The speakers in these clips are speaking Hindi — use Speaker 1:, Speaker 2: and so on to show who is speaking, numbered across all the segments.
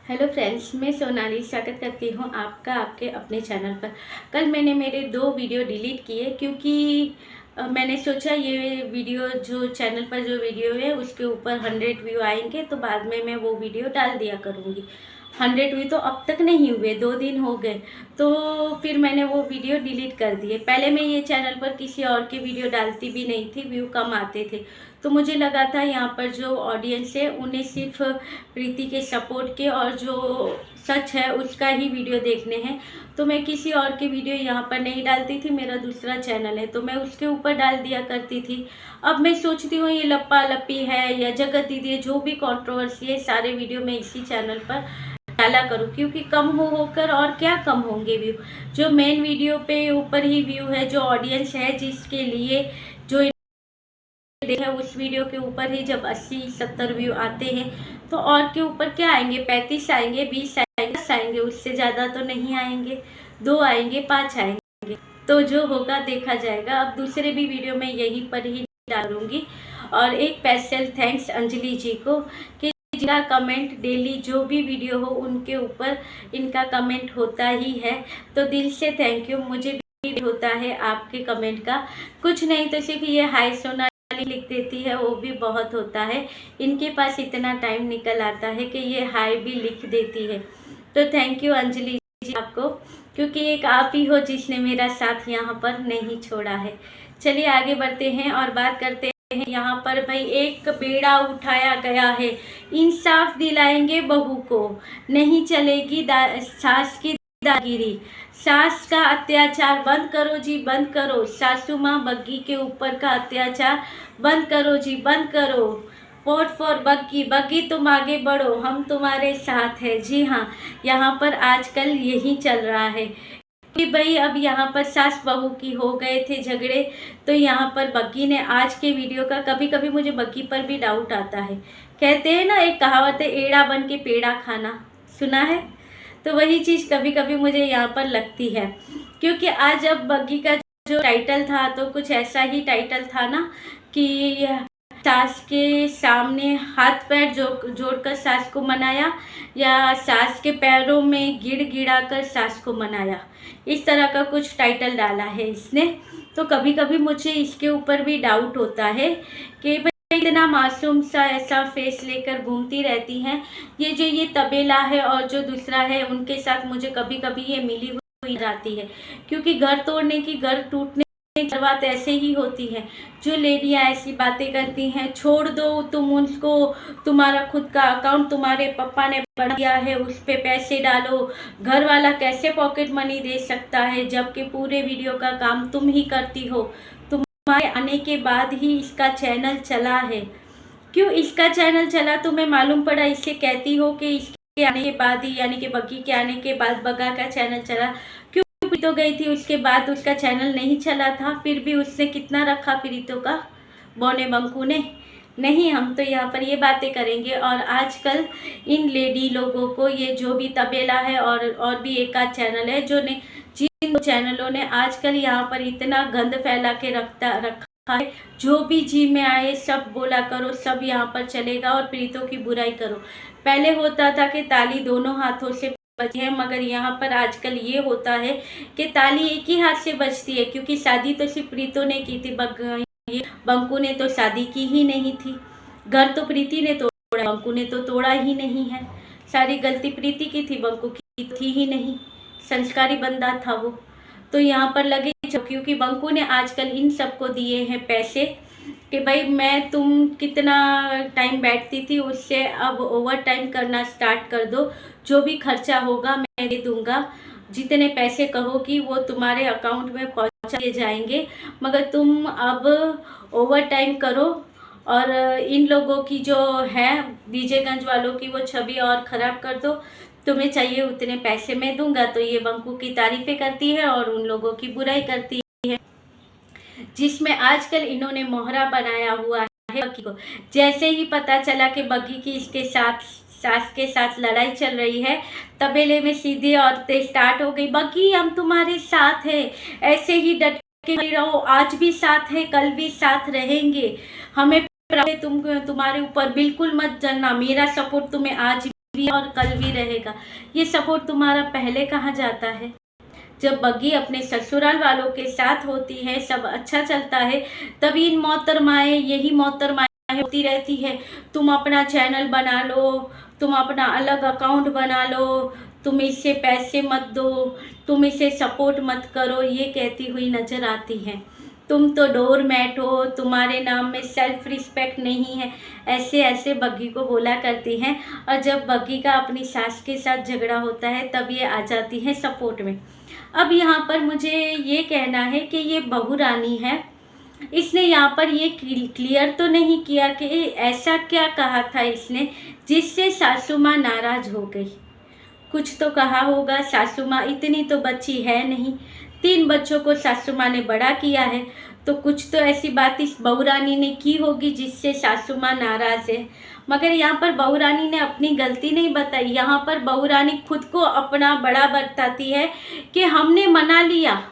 Speaker 1: हेलो फ्रेंड्स, मैं सोनाली स्वागत करती हूँ आपका आपके अपने चैनल पर। कल मैंने मेरे 2 वीडियो डिलीट किए क्योंकि मैंने सोचा ये वीडियो जो चैनल पर जो वीडियो है उसके ऊपर 100 व्यू आएंगे तो बाद में मैं वो वीडियो डाल दिया करूँगी। 100 व्यू तो अब तक नहीं हुए, 2 दिन हो गए, तो फिर मैंने वो वीडियो डिलीट कर दिए। पहले मैं ये चैनल पर किसी और के वीडियो डालती भी नहीं थी, व्यू कम आते थे, तो मुझे लगा था यहाँ पर जो ऑडियंस है उन्हें सिर्फ प्रीति के सपोर्ट के और जो सच है उसका ही वीडियो देखने हैं, तो मैं किसी और के वीडियो यहाँ पर नहीं डालती थी। मेरा दूसरा चैनल है तो मैं उसके ऊपर डाल दिया करती थी। अब मैं सोचती हूँ ये लप्पा लप्पी है या जगत दीदी है, जो भी कंट्रोवर्सी है, सारे वीडियो मैं इसी चैनल पर डाला करूँ, क्योंकि कम होकर और क्या कम होंगे व्यू। जो मेन वीडियो पे ऊपर ही व्यू है, जो ऑडियंस है जिसके लिए जो देखा उस वीडियो के ऊपर ही जब 80-70 व्यू आते हैं तो और के ऊपर क्या आएंगे, 35 आएंगे, 20 आएंगे, 10 आएंगे, उससे ज़्यादा तो नहीं आएंगे। 2 आएंगे, 5 आएंगे, तो जो होगा देखा जाएगा। अब दूसरे भी वीडियो में यहीं पर ही डालूंगी। और एक स्पेशल थैंक्स अंजलि जी को कि जिनका कमेंट डेली जो भी वीडियो हो उनके ऊपर इनका कमेंट होता ही है, तो दिल से थैंक यू। मुझे भी होता है आपके कमेंट का, कुछ नहीं तो सिर्फ ये हाय सोना लिख देती है, वो भी बहुत होता है। इनके पास इतना टाइम निकल आता है कि ये हाय भी लिख देती है, तो थैंक यू अंजलि जी आपको, क्योंकि एक आप ही हो जिसने मेरा साथ यहाँ पर नहीं छोड़ा है। चलिए आगे बढ़ते हैं और बात करते हैं। यहाँ पर भाई एक बेड़ा उठाया गया है, इंसाफ दिलाएंगे बहू को, नहीं चलेगी सास की दादागिरी। सास का अत्याचार बंद करो जी, बंद करो। सासू माँ बग्गी के ऊपर का अत्याचार बंद करो जी, बंद करो। वोट फॉर बग्गी, बग्गी तुम आगे बढ़ो, हम तुम्हारे साथ है। जी हाँ, यहाँ पर आजकल यही चल रहा है कि भाई अब यहाँ पर सास बहू की हो गए थे झगड़े, तो यहाँ पर बग्गी ने आज के वीडियो का, कभी कभी मुझे बग्गी पर भी डाउट आता है। कहते हैं ना, एक कहावत है, एड़ा बन के पेड़ा खाना, सुना है? तो वही चीज़ कभी कभी मुझे यहाँ पर लगती है, क्योंकि आज अब बग्गी का जो टाइटल था तो कुछ ऐसा ही टाइटल था ना कि सास के सामने हाथ पैर जोड़कर सास को मनाया, या सास के पैरों में गिड़ गिड़ा कर सास को मनाया, इस तरह का कुछ टाइटल डाला है इसने। तो कभी कभी मुझे इसके ऊपर भी डाउट होता है कि इतना मासूम सा ऐसा फेस लेकर घूमती रहती हैं। ये तबेला है और जो दूसरा है उनके साथ मुझे कभी कभी ये मिली हुई जाती है, क्योंकि घर तोड़ने की, घर टूटने की बात ऐसे ही होती है। जो लेडियां ऐसी बातें करती हैं, छोड़ दो तुम उसको, तुम्हारा खुद का अकाउंट तुम्हारे पापा ने बना दिया है, उस पे पैसे डालो, घर वाला कैसे पॉकेट मनी दे सकता है, जबकि पूरे वीडियो का काम तुम ही करती हो। तुम्हारे आने के बाद ही इसका चैनल चला है। क्यों इसका चैनल चला तुम्हें मालूम पड़ा? इसे कहती हो कि इसके आने के बाद ही, यानी कि बग्गी के आने के बाद बग्गा का चैनल चला। क्यों प्रीतो गई थी उसके बाद उसका चैनल नहीं चला था? फिर भी उसने कितना रखा प्रीतो का, बोने बंकू ने? नहीं, हम तो यहाँ पर ये बातें करेंगे। और आजकल इन लेडी लोगों को, ये जो भी तबेला है और भी एक आध चैनल है, जो ने जिन चैनलों ने आजकल यहाँ पर इतना गंद फैला के रखा है, जो भी जी में आए सब बोला करो, सब यहाँ पर चलेगा और प्रीतों की बुराई करो। पहले होता था कि ताली दोनों हाथों से बजती है, मगर यहाँ पर आजकल ये होता है कि ताली एक ही हाथ से बजती है, क्योंकि शादी तो सिर्फ प्रीतों ने की थी, बंकू ने तो शादी की ही नहीं थी। घर तो प्रीति ने तोड़ा, बंकू ने तो तोड़ा ही नहीं है। सारी गलती प्रीति की थी, बंकू की थी ही नहीं। संस्कारी बंदा था वो। तो यहाँ पर लगे, क्योंकि बंकू ने आजकल इन सबको दिए हैं पैसे कि भाई मैं, तुम कितना टाइम बैठती थी उससे अब ओवर टाइम करना स्टार्ट कर दो, जो भी खर्चा होगा मैं दे दूंगा, जितने पैसे कहोगी वो तुम्हारे अकाउंट में पहुंचा दिए जाएंगे, मगर तुम अब ओवर टाइम करो। और इन लोगों की जो है, विजयगंज वालों की, वो छवि और ख़राब कर दो, तुम्हें चाहिए उतने पैसे मैं दूंगा। तो ये बंकू की तारीफें करती है और उन लोगों की बुराई करती है, जिसमें आजकल इन्होंने मोहरा बनाया हुआ है बग्गी को। जैसे ही पता चला कि बग्गी की इसके साथ, सास के साथ लड़ाई चल रही है, तबेले में सीधी औरतें स्टार्ट हो गई, बग्गी हम तुम्हारे साथ हैं, ऐसे ही डट के रहो, आज भी साथ है, कल भी साथ रहेंगे, हमें तुम्हारे ऊपर बिल्कुल मत जलना, मेरा सपोर्ट तुम्हें आज भी और कल भी रहेगा। ये सपोर्ट तुम्हारा पहले कहाँ जाता है? जब बग्गी अपने ससुराल वालों के साथ होती है, सब अच्छा चलता है, तभी इन मोहतरमाएँ, यही मोहतरमाएँ होती रहती है, तुम अपना चैनल बना लो, तुम अपना अलग अकाउंट बना लो, तुम इससे पैसे मत दो, तुम इसे सपोर्ट मत करो, ये कहती हुई नजर आती हैं। तुम तो डोरमैट हो, तुम्हारे नाम में सेल्फ रिस्पेक्ट नहीं है, ऐसे ऐसे बग्गी को बोला करती हैं। और जब बग्गी का अपनी सास के साथ झगड़ा होता है तब ये आ जाती है सपोर्ट में। अब यहाँ पर मुझे ये कहना है कि ये बहू रानी है, इसने यहाँ पर ये क्लियर तो नहीं किया कि ऐसा क्या कहा था इसने जिससे सासू माँ नाराज हो गई। कुछ तो कहा होगा, सासू माँ इतनी तो बच्ची है नहीं, 3 बच्चों को सासू माँ ने बड़ा किया है, तो कुछ तो ऐसी बात इस बहू रानी ने की होगी जिससे सासू माँ नाराज है। मगर यहाँ पर बहू रानी ने अपनी गलती नहीं बताई, यहाँ पर बहू रानी खुद को अपना बड़ा बताती है कि हमने मना लिया,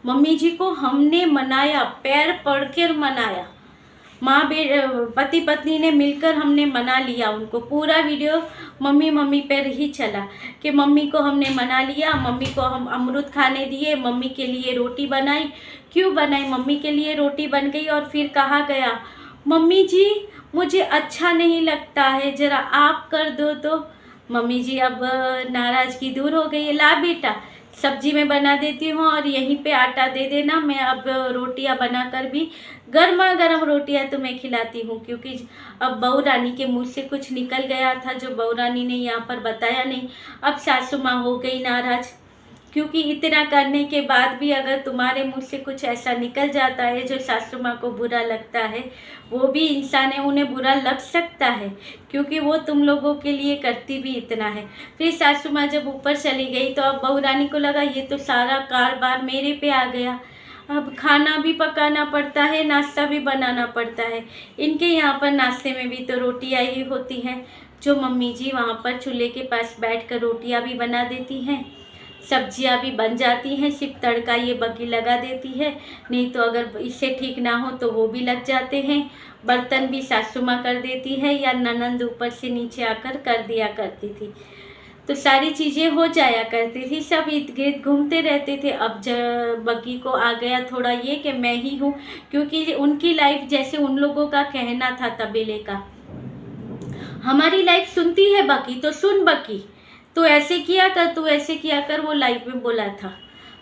Speaker 1: मम्मी जी को हमने मनाया, पैर पड़ कर मनाया, पति पत्नी ने मिलकर हमने मना लिया उनको। पूरा वीडियो मम्मी मम्मी पर ही चला कि मम्मी को हमने मना लिया, मम्मी को हम अमरूद खाने दिए, मम्मी के लिए रोटी बनाई। क्यों बनाई? मम्मी के लिए रोटी बन गई और फिर कहा गया, मम्मी जी मुझे अच्छा नहीं लगता है, ज़रा आप कर दो। तो मम्मी जी अब नाराज़गी दूर हो गई है, ला बेटा सब्जी में बना देती हूँ और यहीं पे आटा दे देना, मैं अब रोटियां बनाकर भी गर्मा गर्म रोटियां तुम्हें खिलाती हूँ। क्योंकि अब बहू रानी के मुँह से कुछ निकल गया था जो बहू रानी ने यहाँ पर बताया नहीं। अब सासू माँ हो गई नाराज, क्योंकि इतना करने के बाद भी अगर तुम्हारे मुँह से कुछ ऐसा निकल जाता है जो सासू माँ को बुरा लगता है, वो भी इंसान है, उन्हें बुरा लग सकता है, क्योंकि वो तुम लोगों के लिए करती भी इतना है। फिर सासू माँ जब ऊपर चली गई तो अब बहू रानी को लगा ये तो सारा कारोबार मेरे पे आ गया, अब खाना भी पकाना पड़ता है, नाश्ता भी बनाना पड़ता है। इनके यहाँ पर नाश्ते में भी तो रोटियाँ ही होती हैं, जो मम्मी जी वहाँ पर चूल्हे के पास बैठकर रोटियाँ भी बना देती हैं, सब्जियां भी बन जाती हैं, सिर्फ तड़का ये बग्गी लगा देती है, नहीं तो अगर इससे ठीक ना हो तो वो भी लग जाते हैं। बर्तन भी सासू माँ कर देती है या ननंद ऊपर से नीचे आकर कर दिया करती थी, तो सारी चीज़ें हो जाया करती थी, सब इर्द गिर्द घूमते रहते थे। अब जब बग्गी को आ गया थोड़ा ये कि मैं ही हूँ, क्योंकि उनकी लाइफ जैसे उन लोगों का कहना था तबेले का, हमारी लाइफ सुनती है बग्गी तो सुन बग्गी, तो ऐसे किया कर, तू ऐसे किया कर, वो लाइव में बोला था।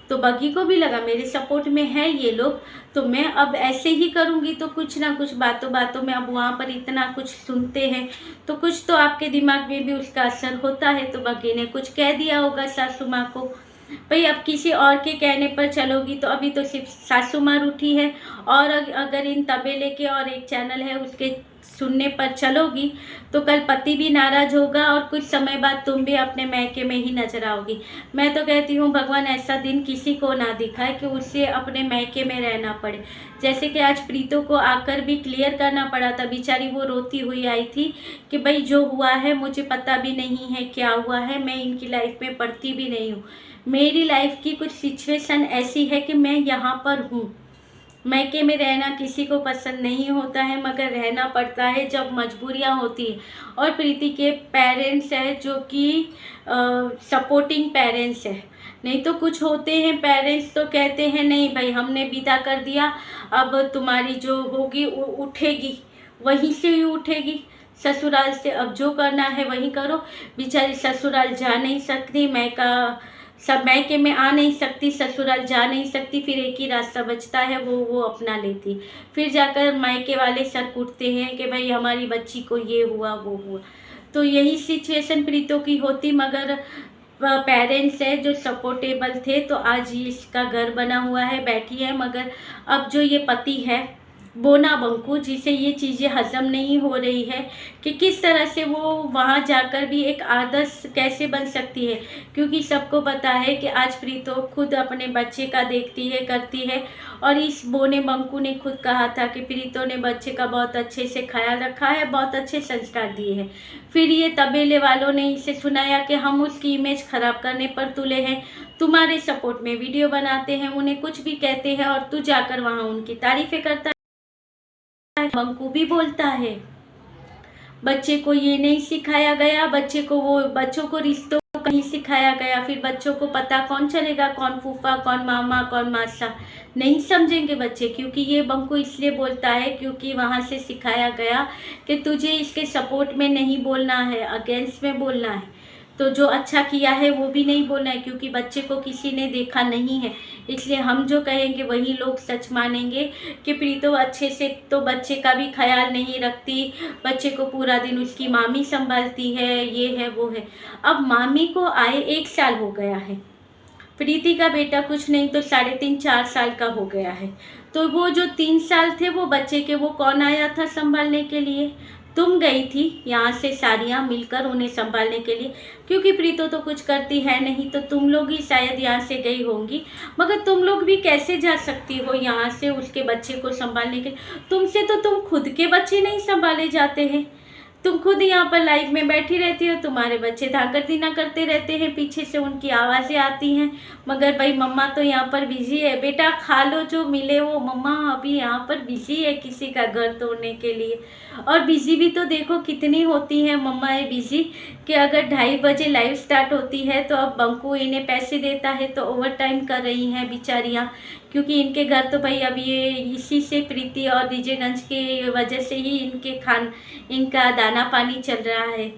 Speaker 1: तो बग्गी को भी लगा मेरे सपोर्ट में है ये लोग, तो मैं अब ऐसे ही करूँगी। तो कुछ ना कुछ बातों बातों में अब वहाँ पर इतना कुछ सुनते हैं तो कुछ तो आपके दिमाग में भी उसका असर होता है। तो बग्गी ने कुछ कह दिया होगा सासू माँ को, भाई अब किसी और के कहने पर चलोगी तो अभी तो सिर्फ सासू माँ रूठी है, और अगर इन तबेले के और एक चैनल है उसके सुनने पर चलोगी तो कल पति भी नाराज होगा और कुछ समय बाद तुम भी अपने मैके में ही नजर आओगी। मैं तो कहती हूँ भगवान ऐसा दिन किसी को ना दिखाए कि उसे अपने मैके में रहना पड़े। जैसे कि आज प्रीतो को आकर भी क्लियर करना पड़ा था, बेचारी वो रोती हुई आई थी कि भाई जो हुआ है मुझे पता भी नहीं है क्या हुआ है, मैं इनकी लाइफ में पढ़ती भी नहीं हूँ, मेरी लाइफ की कुछ सिचुएशन ऐसी है कि मैं यहाँ पर हूँ। मैके में रहना किसी को पसंद नहीं होता है, मगर रहना पड़ता है जब मजबूरियाँ होती हैं। और प्रीति के पेरेंट्स हैं जो कि सपोर्टिंग पेरेंट्स है, नहीं तो कुछ होते हैं पेरेंट्स तो कहते हैं नहीं भाई हमने विदा कर दिया, अब तुम्हारी जो होगी उठेगी वहीं से ही उठेगी, ससुराल से अब जो करना है वही करो। बेचारी ससुराल जा नहीं सकती, सब मैके में आ नहीं सकती, ससुराल जा नहीं सकती, फिर एक ही रास्ता बचता है वो अपना लेती। फिर जाकर मायके वाले सर कूटते हैं कि भाई हमारी बच्ची को ये हुआ वो हुआ। तो यही सिचुएशन प्रीतो की होती, मगर पेरेंट्स है जो सपोर्टेबल थे तो आज इसका घर बना हुआ है, बैठी है। मगर अब जो ये पति है बोना बंकू, जिसे ये चीज़ें हजम नहीं हो रही है कि किस तरह से वो वहाँ जाकर भी एक आदर्श कैसे बन सकती है, क्योंकि सबको पता है कि आज प्रीतो खुद अपने बच्चे का देखती है करती है। और इस बोने बंकू ने खुद कहा था कि प्रीतो ने बच्चे का बहुत अच्छे से ख्याल रखा है, बहुत अच्छे संस्कार दिए हैं। फिर ये तबेले वालों ने इसे सुनाया कि हम उसकी इमेज खराब करने पर तुले हैं, तुम्हारे सपोर्ट में वीडियो बनाते हैं, उन्हें कुछ भी कहते हैं और तू जाकर वहाँ उनकी तारीफें करता है। बंकू भी बोलता है, बच्चे को ये नहीं सिखाया गया, बच्चों को रिश्तों को नहीं सिखाया गया, फिर बच्चों को पता कौन चलेगा कौन फूफा कौन मामा कौन मासा, नहीं समझेंगे बच्चे। क्योंकि ये बंकू इसलिए बोलता है क्योंकि वहाँ से सिखाया गया कि तुझे इसके सपोर्ट में नहीं बोलना है, अगेंस्ट में बोलना है। तो जो अच्छा किया है वो भी नहीं बोलना है, क्योंकि बच्चे को किसी ने देखा नहीं है, इसलिए हम जो कहेंगे वही लोग सच मानेंगे कि प्रीतो अच्छे से तो बच्चे का भी ख्याल नहीं रखती, बच्चे को पूरा दिन उसकी मामी संभालती है, ये है वो है। अब मामी को आए 1 साल हो गया है, प्रीति का बेटा कुछ नहीं तो 3.5-4 साल का हो गया है। तो वो जो 3 साल थे वो बच्चे के, वो कौन आया था संभालने के लिए? तुम गई थी यहाँ से सारियाँ मिलकर उन्हें संभालने के लिए, क्योंकि प्रीतो तो कुछ करती है नहीं, तो तुम लोग ही शायद यहाँ से गई होंगी। मगर तुम लोग भी कैसे जा सकती हो यहाँ से उसके बच्चे को संभालने के लिए? तुमसे तो तुम खुद के बच्चे नहीं संभाले जाते हैं, तुम खुद यहाँ पर लाइव में बैठी रहती हो, तुम्हारे बच्चे धाकर दीना करते रहते हैं, पीछे से उनकी आवाज़ें आती हैं। मगर भाई मम्मा तो यहाँ पर बिजी है, बेटा खा लो जो मिले वो, मम्मा अभी यहाँ पर बिजी है किसी का घर तोड़ने के लिए। और बिजी भी तो देखो कितनी होती है मम्मा है बिजी, कि अगर 2:30 बजे लाइव स्टार्ट होती है तो अब बंकू इन्हें पैसे देता है तो ओवर टाइम कर रही हैं बेचारियाँ, क्योंकि इनके घर तो भाई अब ये इसी से प्रीति और विजयगंज के वजह से ही इनका दाना पानी चल रहा है।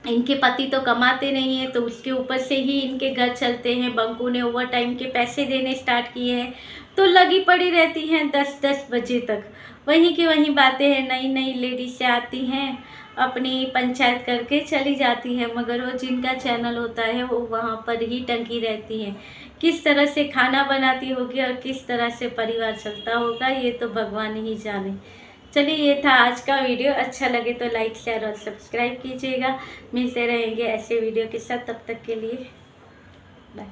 Speaker 1: इनके पति तो कमाते नहीं हैं तो उसके ऊपर से ही इनके घर चलते हैं। बंकू ने ओवर टाइम के पैसे देने स्टार्ट किए हैं तो लगी पड़ी रहती हैं 10-10 बजे तक, वहीं की वहीं बातें हैं। नई नई लेडीज से आती हैं, अपनी पंचायत करके चली जाती हैं, मगर वो जिनका चैनल होता है वो वहाँ पर ही टंकी रहती हैं। किस तरह से खाना बनाती होगी और किस तरह से परिवार चलता होगा ये तो भगवान ही जाने। चलिए ये था आज का वीडियो, अच्छा लगे तो लाइक शेयर और सब्सक्राइब कीजिएगा। मिलते रहेंगे ऐसे वीडियो के साथ, तब तक के लिए बाय।